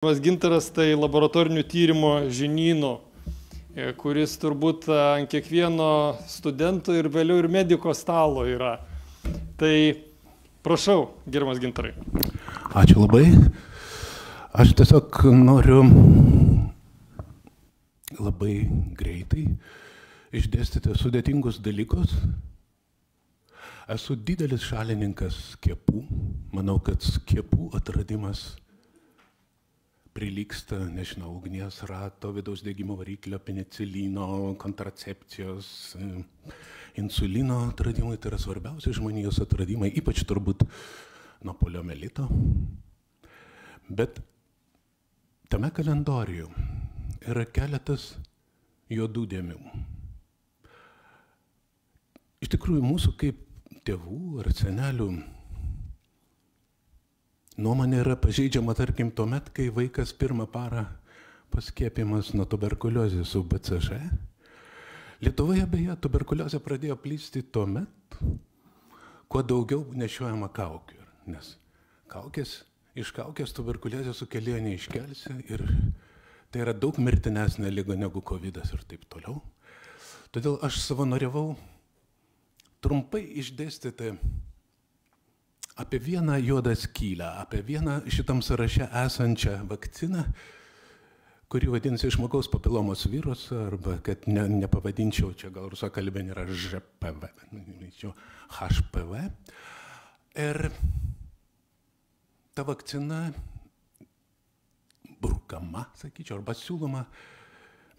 Gintaras tai laboratorinių tyrimo žinyno, kuris turbūt ant kiekvieno studento ir vėliau ir mediko stalo yra. Tai prašau, gerbiamas Gintarai. Ačiū labai. Aš tiesiog noriu labai greitai išdėstyti sudėtingus dalykus. Esu didelis šalininkas skiepų. Manau, kad skiepų atradimas prilygsta, nežinau, ugnies rato, vidaus degimo variklio, penicilino, kontracepcijos, insulino atradimai. Tai yra svarbiausi žmonijos atradimai, ypač turbūt nuo poliomielito. Bet tame kalendoriuje yra keletas juodų dėmių. Iš tikrųjų, mūsų kaip tėvų ar senelių nuomonė yra pažeidžiama, tarkim, tuomet, kai vaikas pirmą parą paskiepiamas nuo tuberkuliozės su BCG. Lietuvoje beje tuberkuliozė pradėjo plisti tuomet, kuo daugiau nešiojama kaukių, nes iš kaukės tuberkuliozę sukėlėjo neiškelsi ir tai yra daug mirtinesnė liga negu COVID ir taip toliau. Todėl aš savanoriavau trumpai išdėstyti apie vieną juodą skylę, apie vieną šitam sąraše esančią vakciną, kuri vadinasi žmogaus papilomos virusą, arba, kad nepavadinčiau, čia gal rusakalbė nėra ŽPV, HPV. Ir ta vakcina brukama, sakyčiau, arba siūloma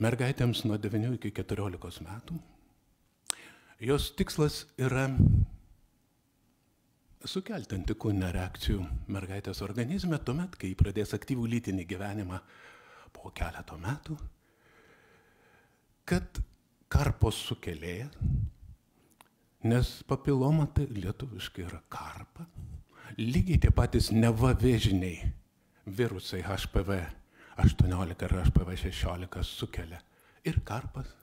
mergaitėms nuo 9 iki 14 metų. Jos tikslas yra sukelti antikūninę reakcijų mergaitės organizme tuomet, kai pradės aktyvų lytinį gyvenimą po keleto metų, kad karpos sukėlėja, nes papiloma tai lietuviškai yra karpa, lygiai tie patys nevavėžiniai virusai HPV 18 ir HPV 16 sukelia ir karpas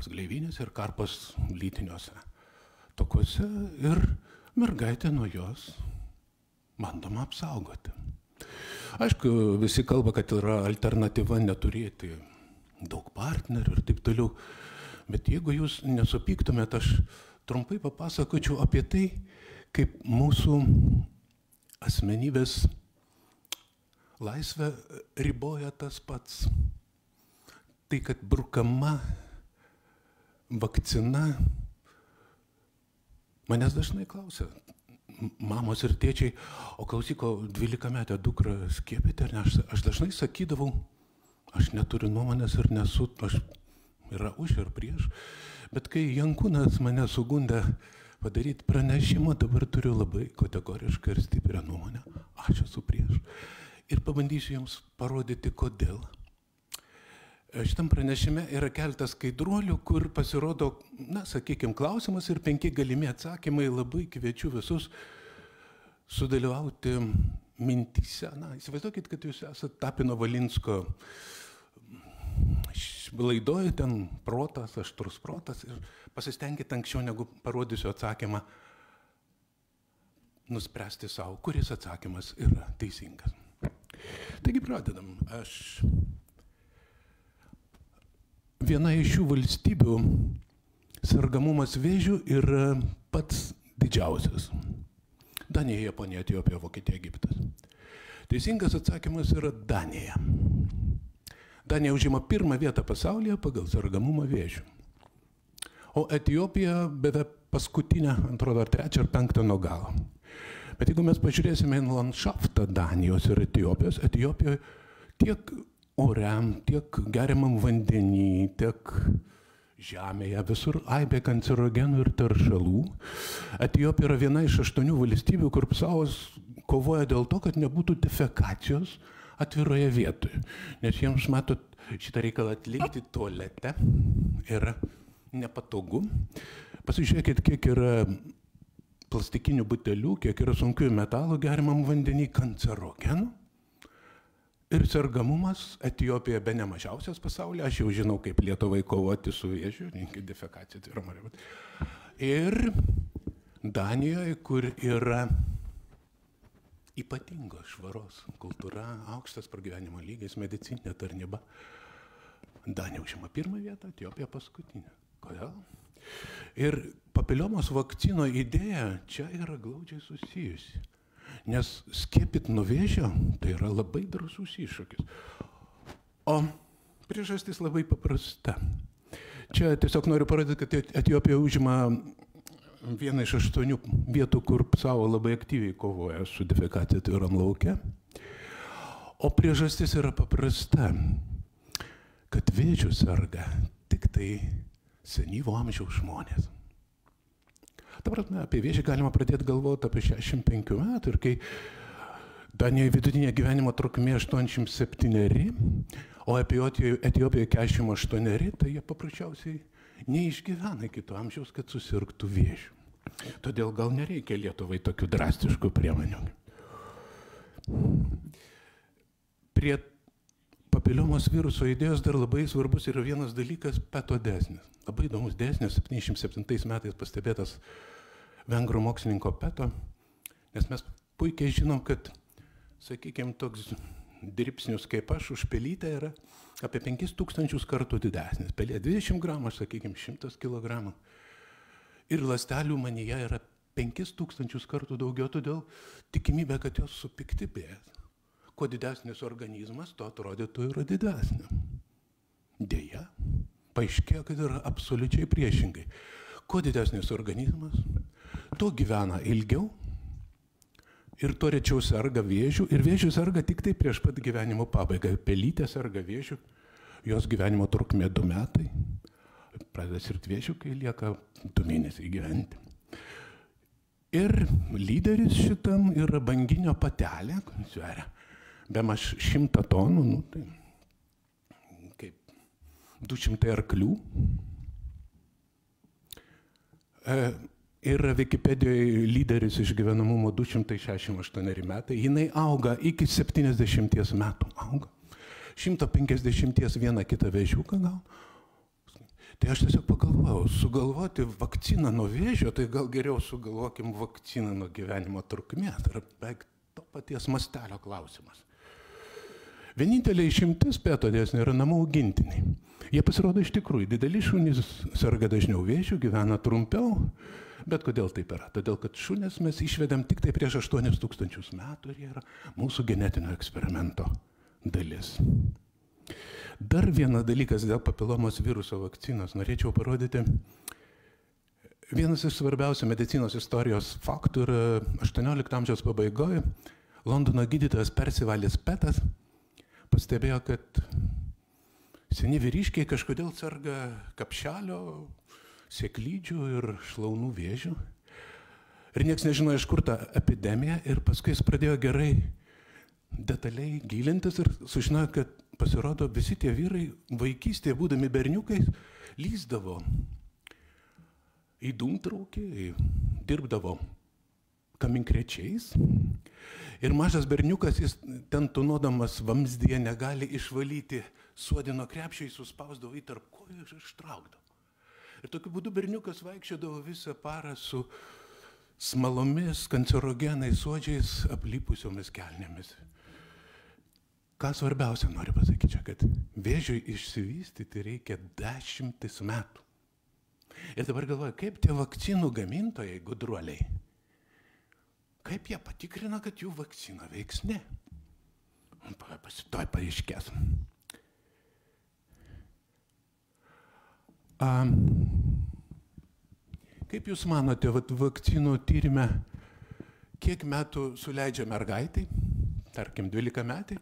gleivinės ir karpas lytiniuose tokuose ir mergaitė nuo jos bandoma apsaugoti. Aišku, visi kalba, kad yra alternatyva neturėti daug partnerių ir taip toliau, bet jeigu jūs nesupyktumėt, aš trumpai papasakočiau apie tai, kaip mūsų asmenybės laisvę riboja tas pats. Tai, kad brukama vakcina. Manęs dažnai klausia, mamos ir tėčiai, o klausyk, 12-metę dukrą skiepyti, ar ne? Aš dažnai sakydavau, aš neturiu nuomonės ir nesu, aš yra už ir prieš, bet kai Jankūnas mane sugundė padaryti pranešimą, dabar turiu labai kategorišką ir stiprią nuomonę, aš esu prieš. Ir pabandysiu jums parodyti, kodėl. Šitam pranešime yra keletas skaidruolių, kur pasirodo, sakykime, klausimas ir 5 galimi atsakymai. Labai kviečiu visus sudalyvauti mintyse. Įsivaizduokit, kad jūs esate Tapino Valinsko laidoje, ten protas, aštrus protas, ir pasistengite anksčiau, negu parodysiu atsakymą, nuspręsti savo, kuris atsakymas yra teisingas. Taigi pradedam. Viena iš šių valstybių sergamumas vėžiu yra pats didžiausias. Danija, Japonija, Etiopija, Vokietija, Egiptas. Teisingas atsakymas yra Danija. Danija užima 1 vietą pasaulyje pagal sergamumą vėžiu. O Etiopija beveik paskutinę, atrodo, ar 3 ar 5 nuo galo. Bet jeigu mes pažiūrėsime į landšaftą Danijos ir Etiopijos, Etiopijoje tiek oriam, tiek geriamam vandenį, tiek žemėje, visur aibė kancerogenų ir teršalų. Etiopija yra viena iš 8 valstybių, kur pasaulis kovoja dėl to, kad nebūtų defekacijos atviroje vietoje. Nes jiems, matot, šitą reikalą atlikti tualete yra nepatogu. Pasižiūrėkit, kiek yra plastikinių butelių, kiek yra sunkiųjų metalų geriamam vandenį, kancerogenų. Ir sergamumas Etiopijoje be nemažiausias pasaulyje. Aš jau žinau, kaip Lietuvai kovoti su vėžiu, defekacija. Ir Danijoje, kur yra ypatingos švaros kultūra, aukštas pragyvenimo lygis, medicininė tarnyba. Danija užima pirmą vietą, Etiopija paskutinę. Kodėl? Ir papiliomos vakcino idėja čia yra glaudžiai susijusi. Nes skiepyt nuo vėžio tai yra labai drąsus iššūkis. O priežastis labai paprasta. Čia tiesiog noriu parodyti, kad Etiopija užima vieną iš 8 vietų, kur savo labai aktyviai kovoja su defekacija atviram lauke. O priežastis yra paprasta, kad vėžiu serga tik tai senyvo amžiaus žmonės. Dabar apie vėžį galima pradėti galvoti apie 65 metų ir kai Danijoje vidutinė gyvenimo trukmė 87, o Etiopijoje 48, tai jie paprasčiausiai neišgyvena iki to amžiaus, kad susirgtų vėžiu. Todėl gal nereikia Lietuvai tokių drastiškų priemonių. Prie papiliomos viruso idėjos dar labai svarbus yra vienas dalykas – peto dėsnis. Labai įdomus dėsnis, 77 metais pastebėtas vengrų mokslininko Peto, nes mes puikiai žinom, kad, sakykime, toks dirbsnius kaip aš už pelytę yra apie 5000 kartų didesnis. Pelė 20 gramų, sakykime, 100 kilogramų. Ir ląstelių manyje yra 5000 kartų daugiau, todėl tikimybė, kad jos supiktybės. Kuo didesnis organizmas, to atrodytų yra didesnė. Deja, paaiškėjo, kad yra absoliučiai priešingai. Kuo didesnis organizmas, tuo gyvena ilgiau ir tuo rečiau serga vėžiu. Ir vėžiu serga tik tai prieš pat gyvenimo pabaigą. Pelytė serga vėžiu, jos gyvenimo trukmė 2 metai. Pradeda sirgti vėžiu, kai lieka 2 mėnesiai gyventi. Ir lyderis šitam yra banginio patelė, kuris sveria bemaž 100 tonų, tai kaip 200 arklių. Ir Wikipedijoje lyderis išgyvenamumo 268 metai, jinai auga iki 70 metų. Auga. 150 vieną kitą vėžiuką gal. Tai aš tiesiog pagalvojau, sugalvoti vakciną nuo vėžio, tai gal geriau sugalvokim vakciną nuo gyvenimo trukmės. Tai yra beveik to paties mastelio klausimas. Vienintelė išimtis peto dėsnio yra namų augintiniai. Jie pasirodo iš tikrųjų, dideli šunys serga dažniau vėžiu, gyvena trumpiau, bet kodėl taip yra? Todėl, kad šunis mes išvedėm tik tai prieš 8000 metų ir jie yra mūsų genetinio eksperimento dalis. Dar vienas dalykas dėl papilomos viruso vakcinos norėčiau parodyti. Vienas iš svarbiausių medicinos istorijos faktų yra 18 amžiaus pabaigoje Londono gydytojas Percivalis Petas pastebėjo, kad seni vyriškiai kažkodėl serga kapšelio, sėklydžių ir šlaunų vėžių. Ir nieks nežino, iš kur ta epidemija. Ir paskui jis pradėjo gerai detaliai gilintis ir sužinojo, kad pasirodo visi tie vyrai vaikystėje, būdami berniukais, lįsdavo į dūmtraukį, dirbdavo kaminkrečiais. Ir mažas berniukas, jis ten tunodamas vamzdyje negali išvalyti suodino krepšiai, suspausdavo į tarp kojų ir ištraukdavo. Ir tokiu būdu berniukas vaikščiodavo visą parą su smalomis, kancerogenais, suodžiais, aplipusiomis kelnėmis. Ką svarbiausia noriu pasakyti, kad vėžiui išsivystyti reikia 10 metų. Ir dabar galvoju, kaip tie vakcinų gamintojai, gudruoliai, kaip jie patikrina, kad jų vakcina veiks? Ne. Pasitoj paaiškės. Kaip jūs manote, vakcinų tyrime, kiek metų suleidžia mergaitai, tarkim 12 metai,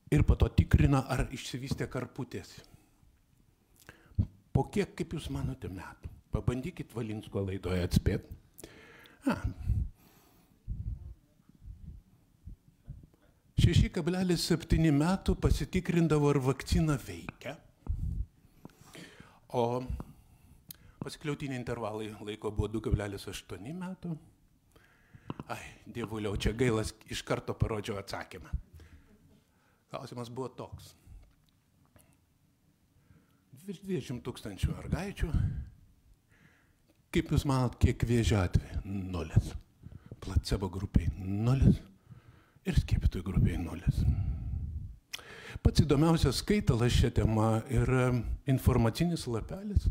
ir po to tikrina, ar išsivystė karputės? Po kiek, kaip jūs manote, metų? Pabandykit Valinsko laidoje atspėti. 6,7 metų pasitikrindavo, ar vakcina veikia. O pasikliautiniai intervalai laiko buvo 2,8 metų. Ai, dievuliau, čia gailas, iš karto parodžiau atsakymą. Klausimas buvo toks. Virš 20 000 mergaičių. Kaip jūs manot, kiek vėžio atveju? 0. placebo grupiai 0 ir skiepytojų grupiai 0. Pats įdomiausias skaitalas šią temą yra informacinis lapelis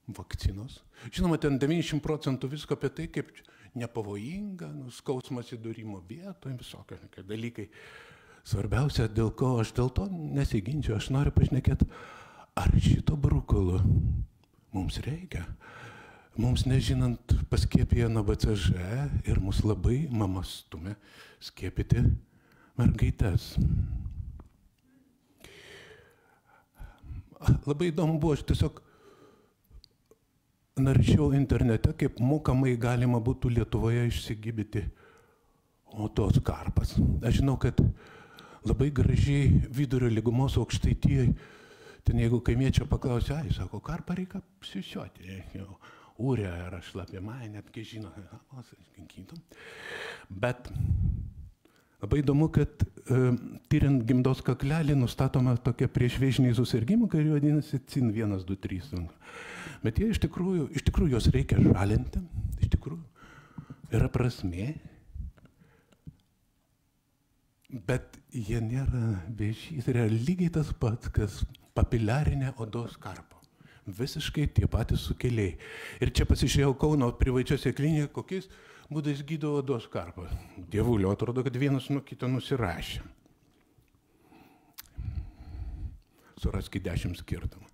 vakcinos. Žinoma, ten 90% visko apie tai, kaip nepavojinga, skausmas įdūrimo vietoje, visokie dalykai. Svarbiausia, dėl ko aš dėl to nesiginčiu, aš noriu pašnekėti, ar šito brukolo mums reikia. Mums nežinant paskiepiję nuo BCG ir mus labai mama stumia skiepyti mergaites. Labai įdomu buvo, aš tiesiog naršiau internete, kaip mokamai galima būtų Lietuvoje išsigydyti odos karpas. Aš žinau, kad labai gražiai Vidurio lygumos Aukštaitijoj, ten jeigu kaimiečio paklausė, sako, karpą reikia apsisioti. Ūrė ar šlapimai, netgi žino, bet labai įdomu, kad tyriant gimdos kaklelį nustatoma tokia priešvėžiniai susirgymai, kai vadinasi CIN 1, 2, 3. Bet jie iš tikrųjų jos reikia žalinti, iš tikrųjų yra prasmė, bet jie nėra vėžys, yra lygiai tas pats, kas papiliarinė odos karpa. Visiškai tie patys sukėlėjai. Ir čia pasižiūrėjau Kauno privačiose klinikose, kokiais būdais gydo odos karpą. Dievulio, atrodo, kad vienas nuo kito nusirašė. Suraskit 10 skirtumų.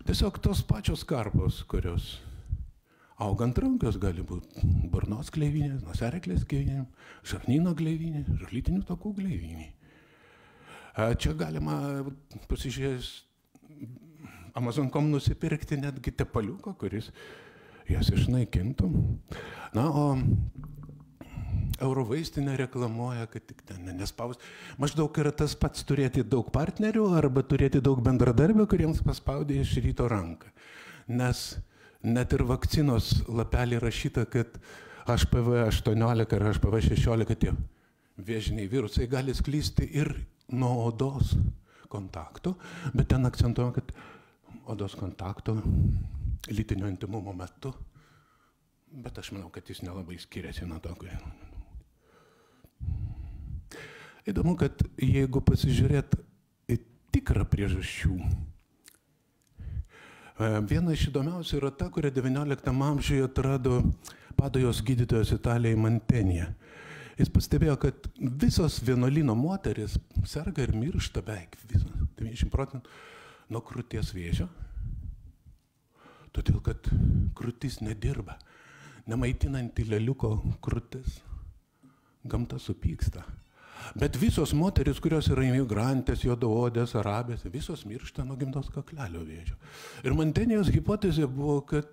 Tiesiog tos pačios karpos, kurios augant rankos gali būti burnos gleivinė, nosiaryklės gleivinė, žarnyno gleivinė, žarnytinių takų gleivinė. Čia galima pasižiūrėjus Amazon.com nusipirkti netgi tepaliuką, kuris jas išnaikintų. Na, o Eurovaistinė reklamuoja, kad tik ten nespaus. Maždaug yra tas pats turėti daug partnerių arba turėti daug bendradarbių, kuriems paspaudė iš ryto ranką. Nes net ir vakcinos lapelį rašyta, kad HPV 18 ar HPV 16 tie vėžiniai virusai gali sklysti ir nuo odos kontakto, bet ten akcentuojama, kad odos kontakto lytinio intimumo metu, bet aš manau, kad jis nelabai skiriasi nuo to, kurie. Įdomu, kad jeigu pasižiūrėt į tikrą priežasčių, viena iš įdomiausių yra ta, kurią 19 amžiuje atrado Padujos gydytojas Italijai Mantenija. Jis pastebėjo, kad visos vienuolyno moteris serga ir miršta beveik 90% nuo krūties vėžio, todėl kad krūtis nedirba, nemaitinanti leliuko krūtis, gamta supyksta. Bet visos moteris, kurios yra imigrantės, juodaodės, arabės, visos miršta nuo gimdos kaklelio vėžio. Ir Mantenijos hipotezė buvo, kad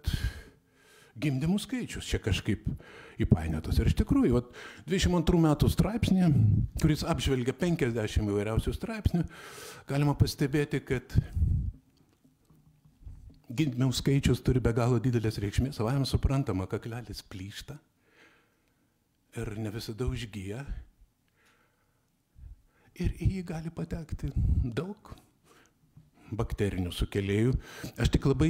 gimdymų skaičius čia kažkaip įpainiotas. Ir iš tikrųjų, 22 metų straipsnė, kuris apžvelgia 50 įvairiausių straipsnių, galima pastebėti, kad gimdymų skaičius turi be galo didelės reikšmės, savajame suprantama, kaklelis plyšta ir ne visada užgyja. Ir į jį gali patekti daug bakterinių sukėlėjų. Aš tik labai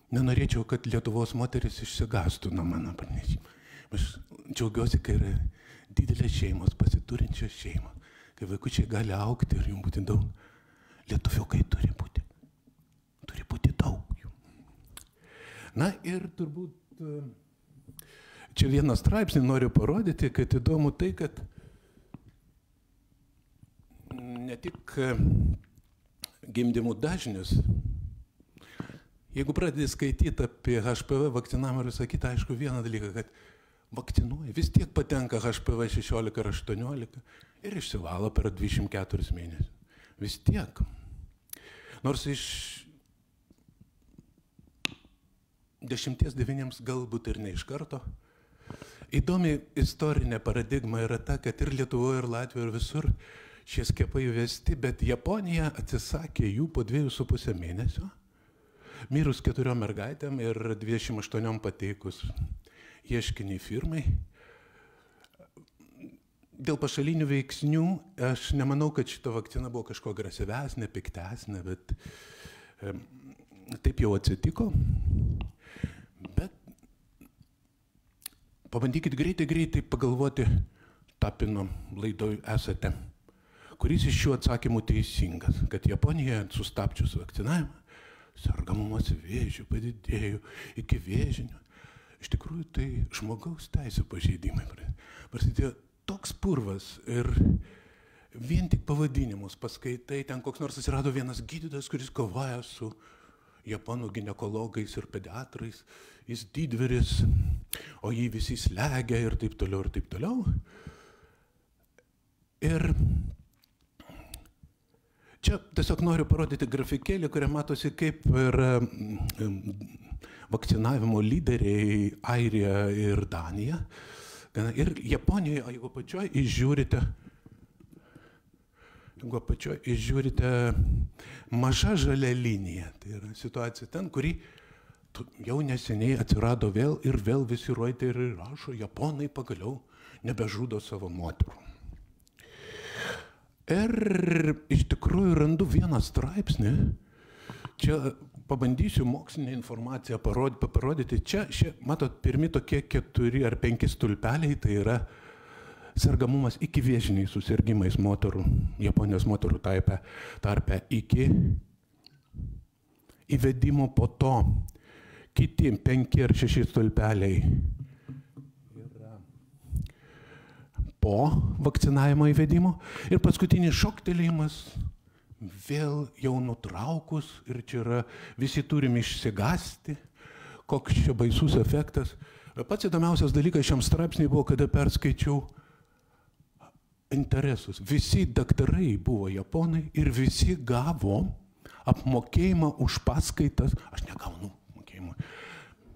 nenorėčiau, kad Lietuvos moteris išsigastų nuo mano pranešimo. Aš džiaugiuosi, kai yra didelės šeimos, pasiturinčios šeimos, kai vaikučiai gali augti ir jų būti daug. Lietuviukai turi būti daug jų. Na ir turbūt čia vieną straipsnį noriu parodyti, kad įdomu tai, kad ne tik gimdymų dažnis. Jeigu pradedi skaityti apie HPV vakcinavimą ir visą kitą, aišku, vieną dalyką, kad vakcinuoja, vis tiek patenka HPV 16 ar 18 ir išsivalo per 24 mėnesius. Vis tiek. Nors iš 10-9 galbūt ir ne iš karto. Įdomi istorinė paradigma yra ta, kad ir Lietuvoje, ir Latvijoje, ir visur šie skiepai įvesti, bet Japonija atsisakė jų po 2,5 mėnesio. Mirus 4 mergaitėm ir 28 pateikus ieškinį firmai. Dėl pašalinių veiksnių aš nemanau, kad šita vakcina buvo kažko agresyvesnė, piktesnė, bet taip jau atsitiko. Bet pabandykit greitai pagalvoti, Tapino laidoj esate, kuris iš šių atsakymų teisingas, kad Japonijoje sustabdžius vakcinavimą, sergamumas vėžiu padidėjo iki vėžinio. Iš tikrųjų, tai žmogaus teisų pažeidimai. Prasidėjo toks purvas ir vien tik pavadinimus paskaitai, ten koks nors atsirado vienas gydytojas, kuris kovoja su japonų ginekologais ir pediatrais, jis didvyris, o jį visi slegia ir taip toliau ir taip toliau. Ir čia tiesiog noriu parodyti grafikėlį, kurią matosi kaip ir vakcinavimo lyderiai Airija ir Danija. Ir Japonijoje, jeigu apačioje išžiūrite maža žalia linija, tai yra situacija ten, kuri jau neseniai atsirado vėl ir vėl visi Reuteri rašo, japonai pagaliau nebežudo savo moterų. Ir iš tikrųjų randu vieną straipsnį, čia pabandysiu mokslinę informaciją parodyti. Čia, matot, pirmi tokie 4 ar 5 stulpeliai, tai yra sergamumas iki vėžiniais susirgimais moterų, Japonijos moterų tarpe iki įvedimo, po to kiti 5 ar 6 stulpeliai yra po vakcinavimo įvedimo ir paskutinis šoktelėjimas vėl jau nutraukus ir čia yra, visi turim išsigąsti, koks čia baisus efektas. Pats įdomiausias dalykas šiam straipsniui buvo, kada perskaičiau interesus. Visi daktarai buvo japonai ir visi gavo apmokėjimą už paskaitas. Aš negaunu apmokėjimą,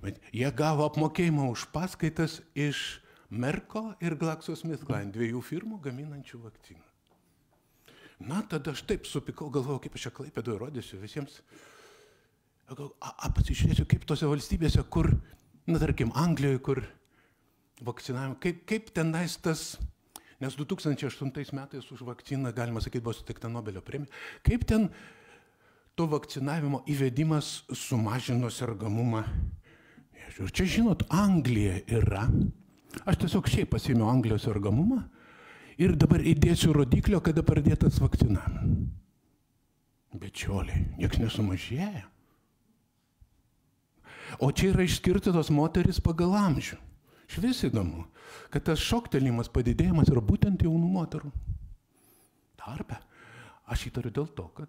bet jie gavo apmokėjimą už paskaitas iš Merko ir GlaxoSmithKline, 2 firmų gaminančių vakciną. Na, tada aš taip supikau, galvojau, kaip aš čia Klaipėdoje rodysiu visiems. Pasižiūrėsiu, kaip tose valstybėse, kur, na, tarkim, Anglijoje, kur vakcinavimo, kaip tenais tas, nes 2008 metais už vakciną, galima sakyti, buvo suteikta Nobelio premija, kaip ten to vakcinavimo įvedimas sumažino sergamumą. Ir čia, žinot, Anglija yra, aš tiesiog šiaip pasiėmiau Anglijos sergamumą ir dabar įdėsiu rodiklio, kada pradėtas vakcinavimas. Bečioliai, nieks nesumažėja. O čia yra išskirtos moteris pagal amžių. Švis įdomu, kad tas šoktelimas, padidėjimas yra būtent jaunų moterų tarpe. Aš įtariu dėl to, kad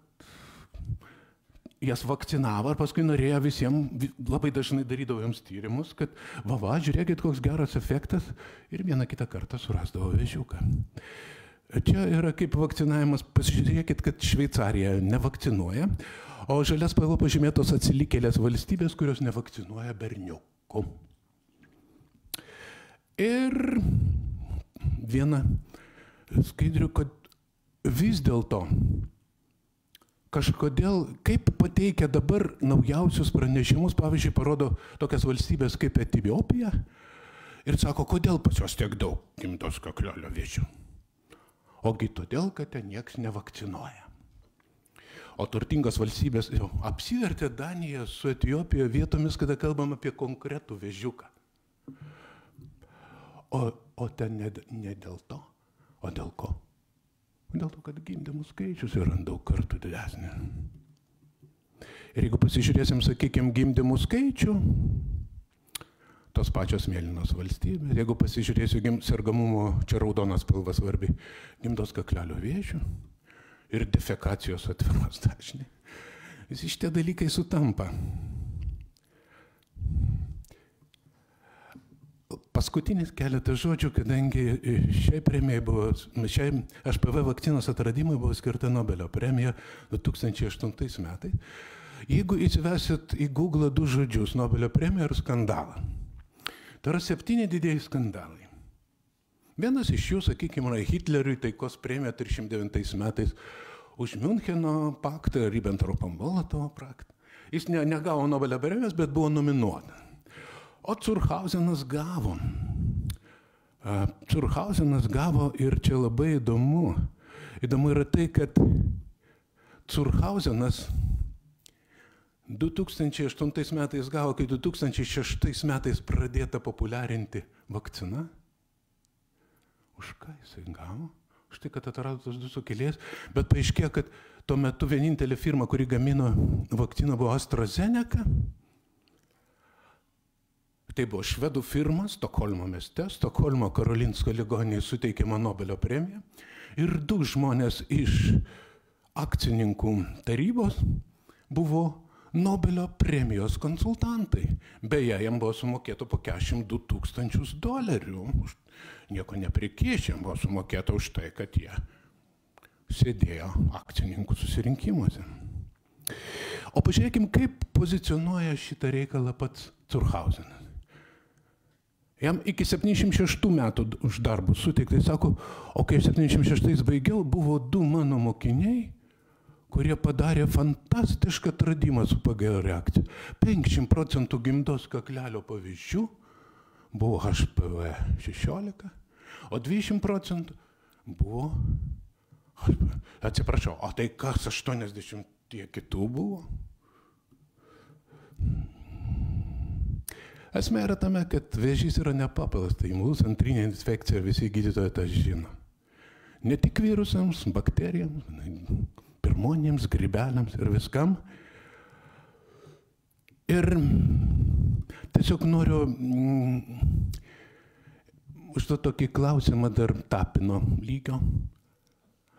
jas vakcinavo ir paskui norėjo visiems, labai dažnai darydavo jiems tyrimus, kad žiūrėkit, koks geras efektas ir vieną kitą kartą surasdavo vėžiuką. Čia yra kaip vakcinavimas, pasižiūrėkit, kad Šveicarija nevakcinuoja, o žalia spalva pažymėtos atsilikėlės valstybės, kurios nevakcinuoja berniukų. Ir viena skaidrių, kad vis dėlto kažkodėl, kaip pateikia dabar naujausius pranešimus, pavyzdžiui, parodo tokias valstybės kaip Etiopija ir sako, kodėl pas jos tiek daug gimdos kaklelio vėžių. Ogi todėl, kad ten nieks nevakcinuoja. O turtingos valstybės jau apsivertė Daniją su Etiopija vietomis, kada kalbam apie konkretų vėžiuką. O ten ne dėl to, o dėl ko? Dėl to, kad gimdymų skaičius yra daug kartų didesnė. Ir jeigu pasižiūrėsim, sakykime, gimdymų skaičių, tos pačios mėlynos valstybės, jeigu pasižiūrėsiu sergamumo, čia raudonas spalva svarbi, gimdos kaklelio vėžių ir defekacijos atviros dažnį, visi šitie dalykai sutampa. Paskutinis keletą žodžių, kadangi šiai premijai buvo, šiai HPV vakcinos atradimui buvo skirta Nobelio premija 2008 metais. Jeigu įsivesit į Google 2 žodžius Nobelio premija ir skandalą, tai yra 7 didieji skandalai. Vienas iš jų, sakykime, yra Hitleriui taikos premija 309 metais už Miuncheno paktą, Ribbentropo-Molotovo paktą. Jis negavo Nobelio premijos, bet buvo nominuotas. O Curhausenas gavo. Curhausenas gavo ir čia labai įdomu. Įdomu yra tai, kad Curhausenas 2008 metais gavo, kai 2006 metais pradėta populiarinti vakciną. Už ką jisai gavo? Už tai, kad atrado tos du sukėlėjus. Bet paaiškėjo, kad tuo metu vienintelė firma, kuri gamino vakciną, buvo AstraZeneca. Tai buvo švedų firma Stokholmo mieste, Stokholmo Karolinsko ligoninėje suteikiama Nobelio premija. Ir du žmonės iš akcininkų tarybos buvo Nobelio premijos konsultantai. Beje, jam buvo sumokėta po $42,000. Nieko neprikėšė, buvo sumokėta už tai, kad jie sėdėjo akcininkų susirinkimuose. O pažiūrėkim, kaip pozicionuoja šitą reikalą pats Curhausenas. Jam iki 76 metų už darbus suteiktai, sako, o kai 76 baigiau, buvo du mano mokiniai, kurie padarė fantastišką atradimą su PGR reakcija. 50% gimdos kaklelio pavyzdžių buvo HPV 16, o 20% buvo, atsiprašau, o tai kas 80 kitų buvo? Esmė yra tame, kad vėžys yra nepaprastai imlus, antrinė infekcija, visi gydytojai tą žino. Ne tik virusams, bakterijams, pirmonėms, grybeliams ir viskam. Ir tiesiog noriu užduoti tokį klausimą dar Tapino lygio.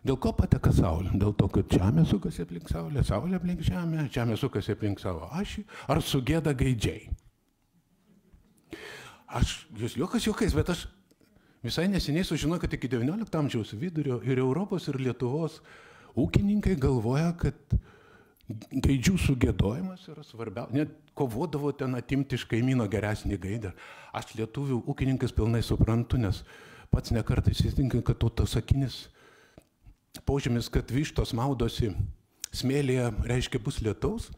Dėl ko pateka Saulė? Dėl to, kad Žemė sukasi aplink Saulę, Saulė aplink Žemę, Žemė sukasi aplink savo ašį, ar sugėda gaidžiai? Jūs juokais, bet aš visai neseniai sužinojau, kad iki 19 amžiaus vidurio ir Europos, ir Lietuvos ūkininkai galvoja, kad gaidžių sugėdojimas yra svarbiausia. Net kovodavo ten atimti iš kaimyno geresnį gaidą. Aš lietuvių ūkininkas pilnai suprantu, nes pats nekartą įsitinka, kad tas sakinis požymis, kad vištos maudosi smėlyje, reiškia bus lietaus.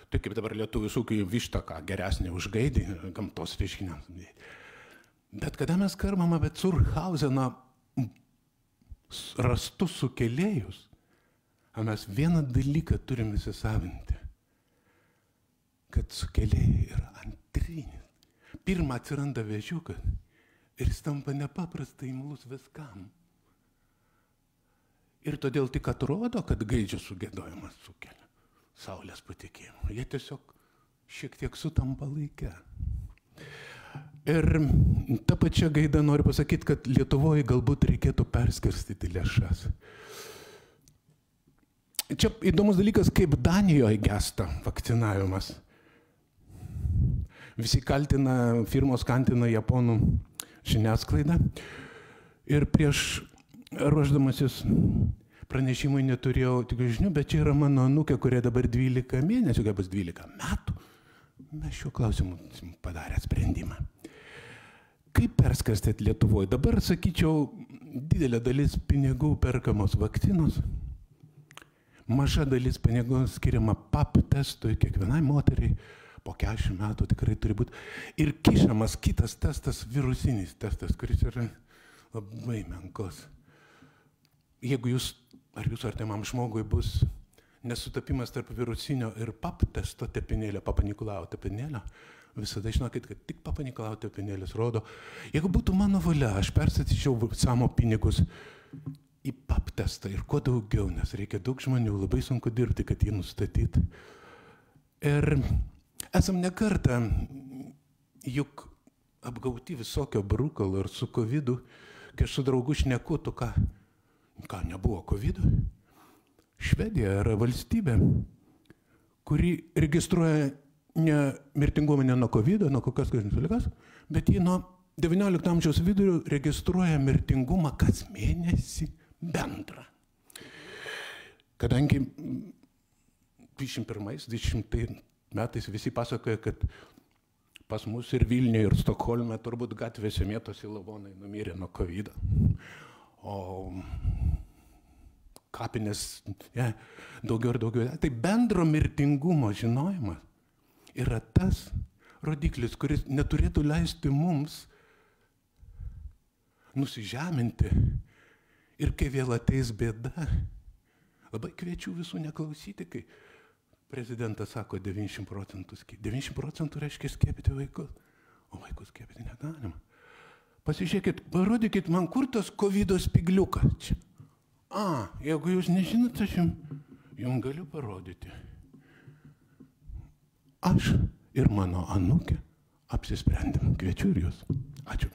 Tai kaip dabar lietuvių ūkiai višta, ką geresnė už gaidį, gamtos reiškiniams. Bet kada mes kalbame apie Curhauseno rastus sukėlėjus, mes vieną dalyką turim įsisavinti, kad sukėlėjai yra antrinis. Pirma atsiranda vėžiukas ir jis tampa nepaprastai imlus viskam. Ir todėl tik atrodo, kad gaidžio sugėdojimas sukelia Saulės patekėjimą. Jie tiesiog šiek tiek sutampa laike. Ir tą pačią gaidą noriu pasakyti, kad Lietuvoje galbūt reikėtų perskirstyti lėšas. Čia įdomus dalykas, kaip Danijoje gesta vakcinavimas. Visi kaltina, firmos kaltina japonų žiniasklaidą. Ir prieš ruošdamasis pranešimui neturėjau tik žinių, bet čia yra mano anūkė, kurie dabar 12 mėnesių, kaip bus 12 metų. Mes šiuo klausimu padarė sprendimą. Kaip perskirstyti Lietuvoje? Dabar, sakyčiau, didelė dalis pinigų perkamos vakcinos. Maža dalis pinigų skiriama PAP testui, kiekvienai moteriai po 40 metų tikrai turi būti. Ir kišamas kitas testas, virusinis testas, kuris yra labai menkos. Jeigu jūs artimam žmogui bus nesutapimas tarp virusinio ir PAP testo tepinėlio, Papa Nikolao tepinėlio, visada žinokit, kad tik Papa Nikolao tepinėlis rodo. Jeigu būtų mano valia, aš perstatyčiau savo pinigus į PAP testą ir kuo daugiau, nes reikia daug žmonių, labai sunku dirbti, kad jį nustatyti. Ir esam nekartą juk apgauti visokio brukalo ir su COVID-u, kai aš su draugu šneku, tu ką nebuvo COVID-u. Švedija yra valstybė, kuri registruoja ne mirtingumą ne nuo COVID-o, nuo kokios ligos, bet ji nuo 19 amžiaus vidurio registruoja mirtingumą kas mėnesį bendrą. Kadangi 21-20 metais visi pasakoja, kad pas mus ir Vilniuje, ir Stokholme turbūt gatvėse mėtosi lavonai numirė nuo COVID-o. O kapinės daugiau ir daugiau. Tai bendro mirtingumo žinojimas yra tas rodiklis, kuris neturėtų leisti mums nusižeminti. Ir kai vėl ateis bėda, labai kviečiu visų neklausyti, kai Prezidentas sako 90%. 90% reiškia skiepyti vaikus, o vaikus skiepyti negalima. Pasižiūrėkit, parodykit man, kur tas COVID spigliukas čia. Jeigu jūs nežinot, aš jums galiu parodyti. Aš ir mano anūkė apsisprendėm. Kviečiu ir jūs. Ačiū.